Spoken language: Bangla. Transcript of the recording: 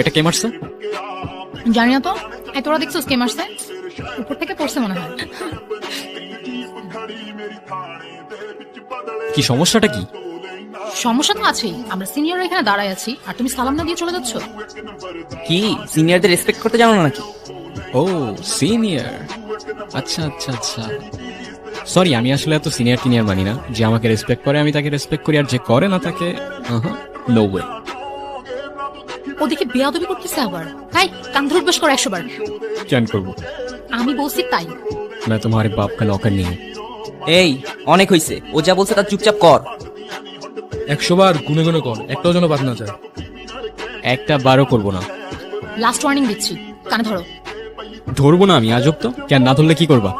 এটা কে মারছে? জানি না তো। এই তোরা দেখছিস কে মারছে? উপর থেকে পড়ছে মনে হয়। কি সমস্যাটা কি? সমস্যা তো আছেই, আমরা সিনিয়র এখানে দাঁড়ায় আছি আর তুমি সালাম না দিয়ে চলে যাচ্ছ। কি সিনিয়রদের রেসপেক্ট করতে জানো না নাকি? ও সিনিয়র, আচ্ছা আচ্ছা আচ্ছা। সরি, আমি আসলে এত সিনিয়র টিনিয়র মানি না। যে আমাকে রেসপেক্ট করে আমি তাকে রেসপেক্ট করি, আর যে করে না তাকে নো ওয়ে। ওদিকে বেয়াদবি করতেছে আবার। তাই কান ধরে উঠবাস করো 100 বার। কেন করবো? আমি বলছি তাই। मैं तुम्हारे बाप का नौकर नहीं हूँ। এই অনেক হইছে, ও যা বলছে তার চুপচাপ কর। 100 বার গুনে গুনে কর, একটাও যেন বাদ না যায়। একটা বারও করবো না। লাস্ট ওয়ার্নিং দিচ্ছি, কানে ধরো। ধরবো না আমি, আজব তো। কেন না ধরলে কি করবা?